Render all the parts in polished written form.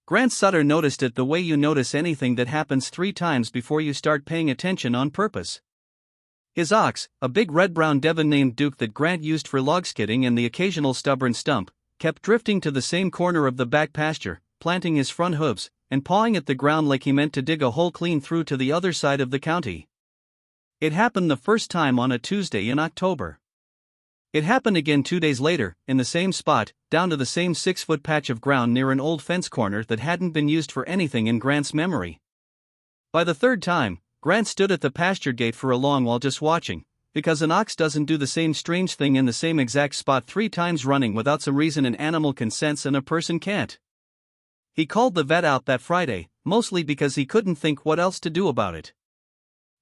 Grant Sutter noticed it the way you notice anything that happens 3 times before you start paying attention on purpose. His ox, a big red-brown Devon named Duke that Grant used for logskidding and the occasional stubborn stump, kept drifting to the same corner of the back pasture, planting his front hooves, and pawing at the ground like he meant to dig a hole clean through to the other side of the county. It happened the first time on a Tuesday in October. It happened again 2 days later, in the same spot, down to the same 6-foot patch of ground near an old fence corner that hadn't been used for anything in Grant's memory. By the third time, Grant stood at the pasture gate for a long while just watching, because an ox doesn't do the same strange thing in the same exact spot 3 times running without some reason an animal consents and a person can't. He called the vet out that Friday, mostly because he couldn't think what else to do about it.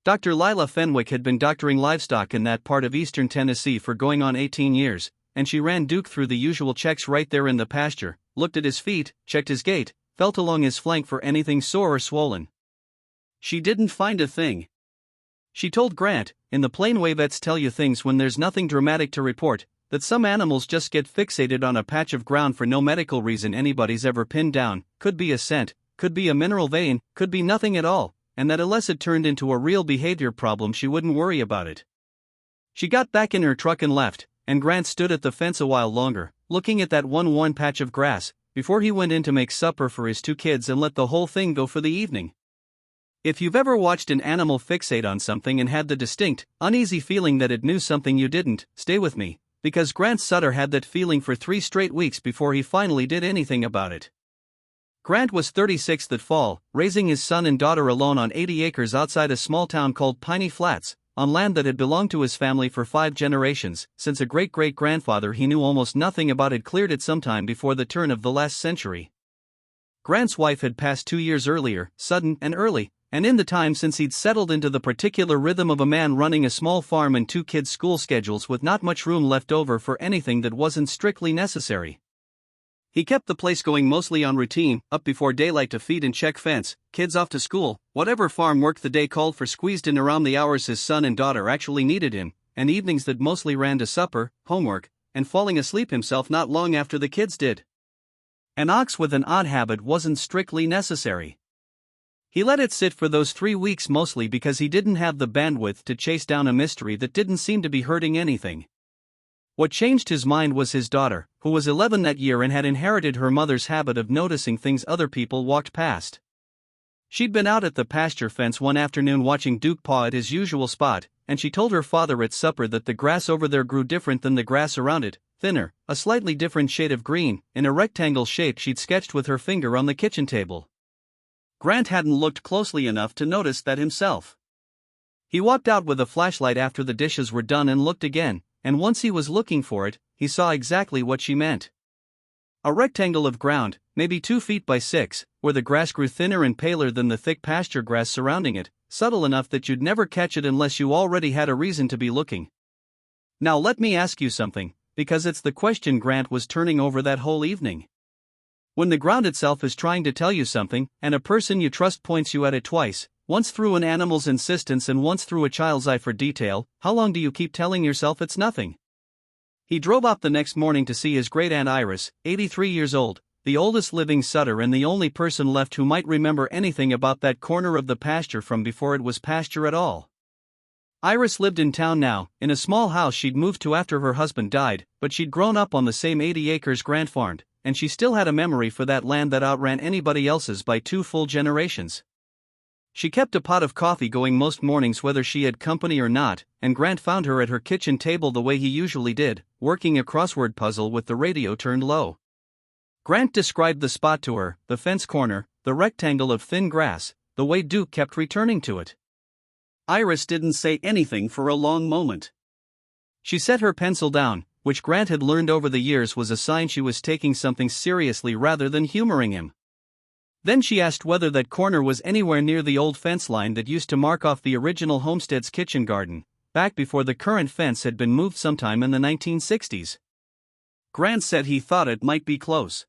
Dr. Lila Fenwick had been doctoring livestock in that part of eastern Tennessee for going on 18 years, and she ran Duke through the usual checks right there in the pasture, looked at his feet, checked his gait, felt along his flank for anything sore or swollen. She didn't find a thing. She told Grant, in the plain way vets tell you things when there's nothing dramatic to report, that some animals just get fixated on a patch of ground for no medical reason anybody's ever pinned down, could be a scent, could be a mineral vein, could be nothing at all, and that unless it turned into a real behavior problem she wouldn't worry about it. She got back in her truck and left, and Grant stood at the fence a while longer, looking at that one worn patch of grass, before he went in to make supper for his 2 kids and let the whole thing go for the evening. If you've ever watched an animal fixate on something and had the distinct, uneasy feeling that it knew something you didn't, stay with me, because Grant Sutter had that feeling for 3 straight weeks before he finally did anything about it. Grant was 36 that fall, raising his son and daughter alone on 80 acres outside a small town called Piney Flats, on land that had belonged to his family for 5 generations, since a great-great-grandfather he knew almost nothing about had cleared it sometime before the turn of the last century. Grant's wife had passed 2 years earlier, sudden and early, and in the time since he'd settled into the particular rhythm of a man running a small farm and 2 kids' school schedules with not much room left over for anything that wasn't strictly necessary. He kept the place going mostly on routine, up before daylight to feed and check fence, kids off to school, whatever farm work the day called for squeezed in around the hours his son and daughter actually needed him, and evenings that mostly ran to supper, homework, and falling asleep himself not long after the kids did. An ox with an odd habit wasn't strictly necessary. He let it sit for those 3 weeks mostly because he didn't have the bandwidth to chase down a mystery that didn't seem to be hurting anything. What changed his mind was his daughter, who was 11 that year and had inherited her mother's habit of noticing things other people walked past. She'd been out at the pasture fence one afternoon watching Duke paw at his usual spot, and she told her father at supper that the grass over there grew different than the grass around it, thinner, a slightly different shade of green, in a rectangle shape she'd sketched with her finger on the kitchen table. Grant hadn't looked closely enough to notice that himself. He walked out with a flashlight after the dishes were done and looked again, and once he was looking for it, he saw exactly what she meant. A rectangle of ground, maybe 2 feet by 6, where the grass grew thinner and paler than the thick pasture grass surrounding it, subtle enough that you'd never catch it unless you already had a reason to be looking. Now let me ask you something, because it's the question Grant was turning over that whole evening. When the ground itself is trying to tell you something, and a person you trust points you at it twice, once through an animal's insistence and once through a child's eye for detail, how long do you keep telling yourself it's nothing? He drove up the next morning to see his great-aunt Iris, 83 years old, the oldest living Sutter and the only person left who might remember anything about that corner of the pasture from before it was pasture at all. Iris lived in town now, in a small house she'd moved to after her husband died, but she'd grown up on the same 80 acres Grant farmed, and she still had a memory for that land that outran anybody else's by 2 full generations. She kept a pot of coffee going most mornings whether she had company or not, and Grant found her at her kitchen table the way he usually did, working a crossword puzzle with the radio turned low. Grant described the spot to her, the fence corner, the rectangle of thin grass, the way Duke kept returning to it. Iris didn't say anything for a long moment. She set her pencil down, which Grant had learned over the years was a sign she was taking something seriously rather than humoring him. Then she asked whether that corner was anywhere near the old fence line that used to mark off the original homestead's kitchen garden, back before the current fence had been moved sometime in the 1960s. Grant said he thought it might be close.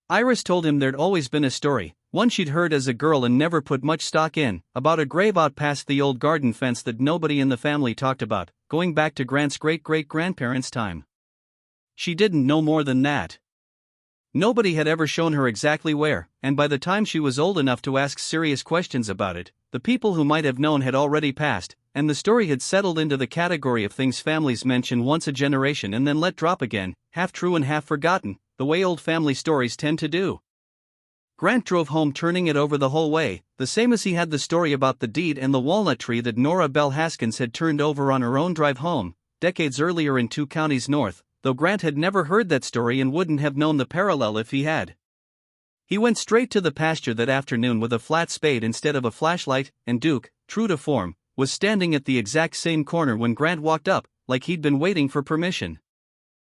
Iris told him there'd always been a story, one she'd heard as a girl and never put much stock in, about a grave out past the old garden fence that nobody in the family talked about, going back to Grant's great-great-grandparents' time. She didn't know more than that. Nobody had ever shown her exactly where, and by the time she was old enough to ask serious questions about it, the people who might have known had already passed, and the story had settled into the category of things families mention once a generation and then let drop again, half true and half forgotten, the way old family stories tend to do. Grant drove home turning it over the whole way, the same as he had the story about the deed and the walnut tree that Nora Bell Haskins had turned over on her own drive home, decades earlier in 2 counties north, though Grant had never heard that story and wouldn't have known the parallel if he had. He went straight to the pasture that afternoon with a flat spade instead of a flashlight, and Duke, true to form, was standing at the exact same corner when Grant walked up, like he'd been waiting for permission.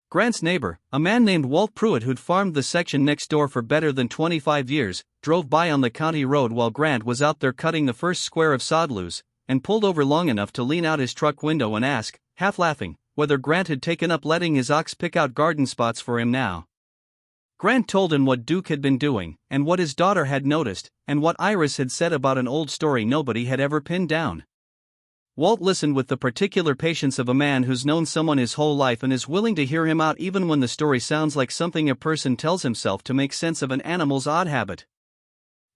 Grant's neighbor, a man named Walt Pruitt who'd farmed the section next door for better than 25 years, drove by on the county road while Grant was out there cutting the first square of sod loose, and pulled over long enough to lean out his truck window and ask, half laughing, whether Grant had taken up letting his ox pick out garden spots for him now. Grant told him what Duke had been doing, and what his daughter had noticed, and what Iris had said about an old story nobody had ever pinned down. Walt listened with the particular patience of a man who's known someone his whole life and is willing to hear him out even when the story sounds like something a person tells himself to make sense of an animal's odd habit.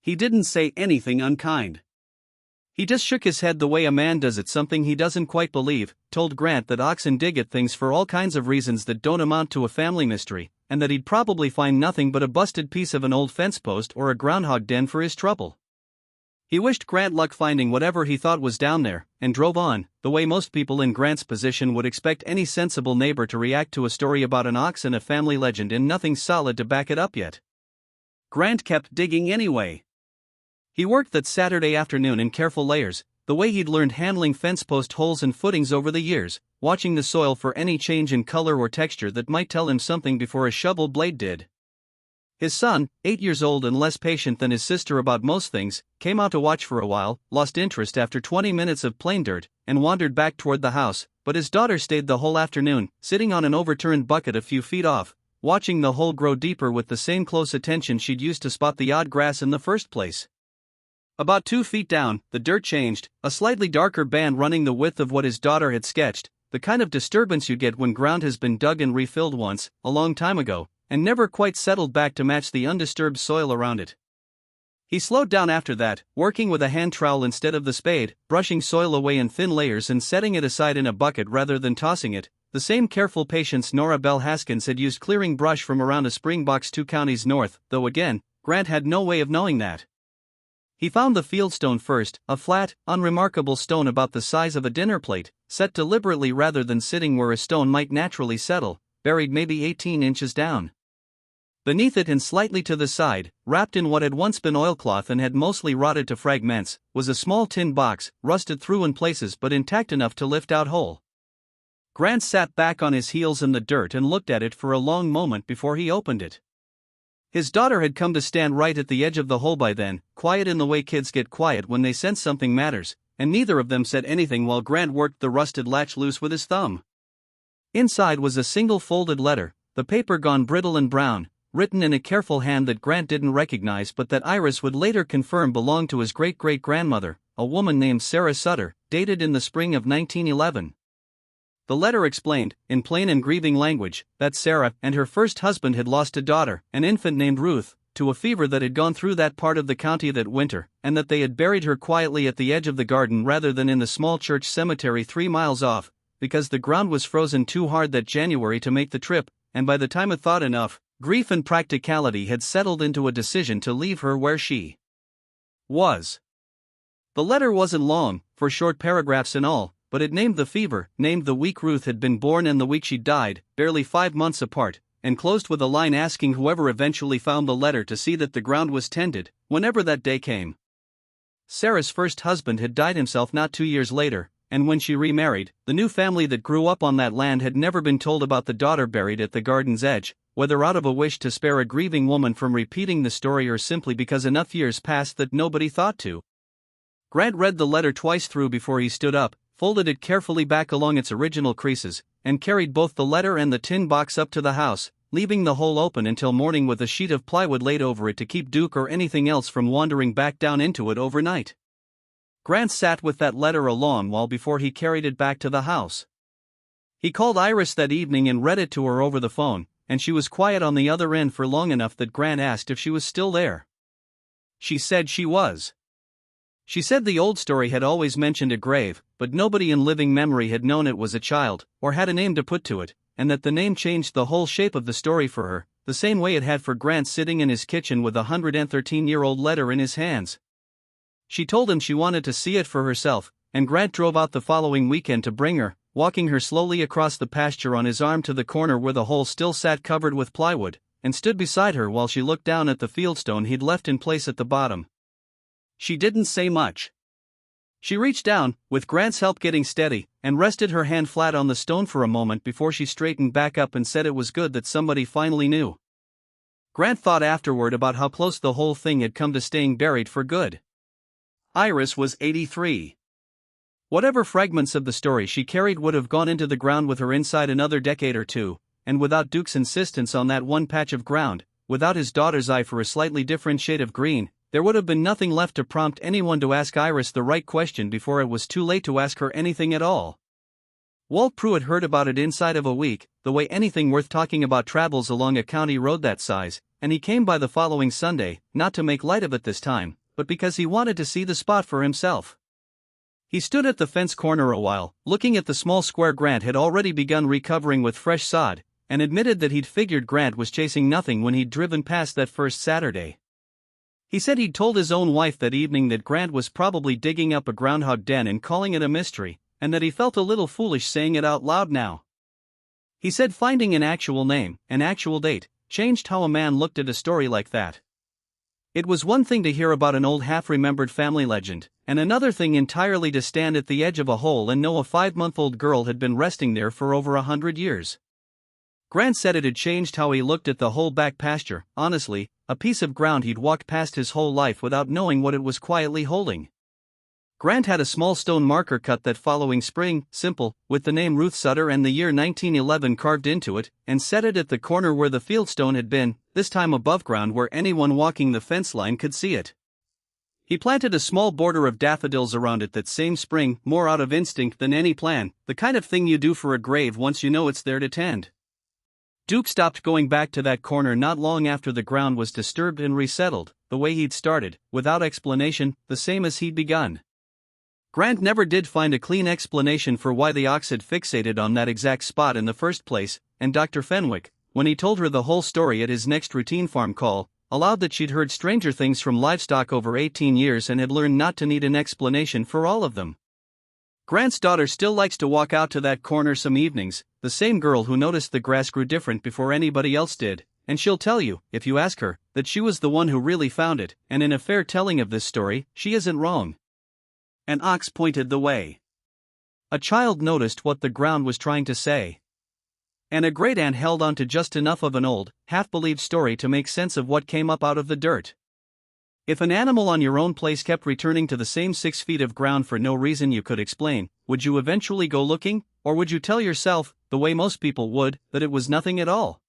He didn't say anything unkind. He just shook his head the way a man does at something he doesn't quite believe, told Grant that oxen dig at things for all kinds of reasons that don't amount to a family mystery, and that he'd probably find nothing but a busted piece of an old fence post or a groundhog den for his trouble. He wished Grant luck finding whatever he thought was down there, and drove on, the way most people in Grant's position would expect any sensible neighbor to react to a story about an ox and a family legend and nothing solid to back it up yet. Grant kept digging anyway. He worked that Saturday afternoon in careful layers, the way he'd learned handling fence post holes and footings over the years, watching the soil for any change in color or texture that might tell him something before a shovel blade did. His son, 8 years old and less patient than his sister about most things, came out to watch for a while, lost interest after 20 minutes of plain dirt, and wandered back toward the house, but his daughter stayed the whole afternoon, sitting on an overturned bucket a few feet off, watching the hole grow deeper with the same close attention she'd used to spot the odd grass in the first place. About 2 feet down, the dirt changed, a slightly darker band running the width of what his daughter had sketched, the kind of disturbance you get when ground has been dug and refilled once, a long time ago, and never quite settled back to match the undisturbed soil around it. He slowed down after that, working with a hand trowel instead of the spade, brushing soil away in thin layers and setting it aside in a bucket rather than tossing it, the same careful patience Nora Bell Haskins had used clearing brush from around a spring box 2 counties north, though again, Grant had no way of knowing that. He found the fieldstone first, a flat, unremarkable stone about the size of a dinner plate, set deliberately rather than sitting where a stone might naturally settle, buried maybe 18 inches down. Beneath it and slightly to the side, wrapped in what had once been oilcloth and had mostly rotted to fragments, was a small tin box, rusted through in places but intact enough to lift out whole. Grant sat back on his heels in the dirt and looked at it for a long moment before he opened it. His daughter had come to stand right at the edge of the hole by then, quiet in the way kids get quiet when they sense something matters, and neither of them said anything while Grant worked the rusted latch loose with his thumb. Inside was a single folded letter, the paper gone brittle and brown, written in a careful hand that Grant didn't recognize but that Iris would later confirm belonged to his great-great-grandmother, a woman named Sarah Sutter, dated in the spring of 1911. The letter explained, in plain and grieving language, that Sarah and her first husband had lost a daughter, an infant named Ruth, to a fever that had gone through that part of the county that winter, and that they had buried her quietly at the edge of the garden rather than in the small church cemetery 3 miles off, because the ground was frozen too hard that January to make the trip, and by the time it thawed enough, grief and practicality had settled into a decision to leave her where she was. The letter wasn't long, for short paragraphs in all, but it named the fever, named the week Ruth had been born and the week she died, barely 5 months apart, and closed with a line asking whoever eventually found the letter to see that the ground was tended, whenever that day came. Sarah's first husband had died himself not 2 years later, and when she remarried, the new family that grew up on that land had never been told about the daughter buried at the garden's edge, whether out of a wish to spare a grieving woman from repeating the story or simply because enough years passed that nobody thought to. Grant read the letter twice through before he stood up, folded it carefully back along its original creases, and carried both the letter and the tin box up to the house, leaving the hole open until morning with a sheet of plywood laid over it to keep Duke or anything else from wandering back down into it overnight. Grant sat with that letter a long while before he carried it back to the house. He called Iris that evening and read it to her over the phone, and she was quiet on the other end for long enough that Grant asked if she was still there. She said she was. She said the old story had always mentioned a grave, but nobody in living memory had known it was a child, or had a name to put to it, and that the name changed the whole shape of the story for her, the same way it had for Grant sitting in his kitchen with a 113-year-old letter in his hands. She told him she wanted to see it for herself, and Grant drove out the following weekend to bring her, walking her slowly across the pasture on his arm to the corner where the hole still sat covered with plywood, and stood beside her while she looked down at the fieldstone he'd left in place at the bottom. She didn't say much. She reached down, with Grant's help getting steady, and rested her hand flat on the stone for a moment before she straightened back up and said it was good that somebody finally knew. Grant thought afterward about how close the whole thing had come to staying buried for good. Iris was 83. Whatever fragments of the story she carried would have gone into the ground with her inside another decade or two, and without Duke's insistence on that one patch of ground, without his daughter's eye for a slightly different shade of green, there would have been nothing left to prompt anyone to ask Iris the right question before it was too late to ask her anything at all. Walt Pruitt heard about it inside of a week, the way anything worth talking about travels along a county road that size, and he came by the following Sunday, not to make light of it this time, but because he wanted to see the spot for himself. He stood at the fence corner a while, looking at the small square Grant had already begun recovering with fresh sod, and admitted that he'd figured Grant was chasing nothing when he'd driven past that first Saturday. He said he'd told his own wife that evening that Grant was probably digging up a groundhog den and calling it a mystery, and that he felt a little foolish saying it out loud now. He said finding an actual name, an actual date, changed how a man looked at a story like that. It was one thing to hear about an old half-remembered family legend, and another thing entirely to stand at the edge of a hole and know a 5-month-old girl had been resting there for over 100 years. Grant said it had changed how he looked at the whole back pasture, honestly, a piece of ground he'd walked past his whole life without knowing what it was quietly holding. Grant had a small stone marker cut that following spring, simple, with the name Ruth Sutter and the year 1911 carved into it, and set it at the corner where the fieldstone had been, this time above ground where anyone walking the fence line could see it. He planted a small border of daffodils around it that same spring, more out of instinct than any plan, the kind of thing you do for a grave once you know it's there to tend. Duke stopped going back to that corner not long after the ground was disturbed and resettled, the way he'd started, without explanation, the same as he'd begun. Grant never did find a clean explanation for why the ox had fixated on that exact spot in the first place, and Dr. Fenwick, when he told her the whole story at his next routine farm call, allowed that she'd heard stranger things from livestock over 18 years and had learned not to need an explanation for all of them. Grant's daughter still likes to walk out to that corner some evenings, the same girl who noticed the grass grew different before anybody else did, and she'll tell you, if you ask her, that she was the one who really found it, and in a fair telling of this story, she isn't wrong. An ox pointed the way. A child noticed what the ground was trying to say. And a great-aunt held on to just enough of an old, half-believed story to make sense of what came up out of the dirt. If an animal on your own place kept returning to the same 6 feet of ground for no reason you could explain, would you eventually go looking, or would you tell yourself, the way most people would, that it was nothing at all?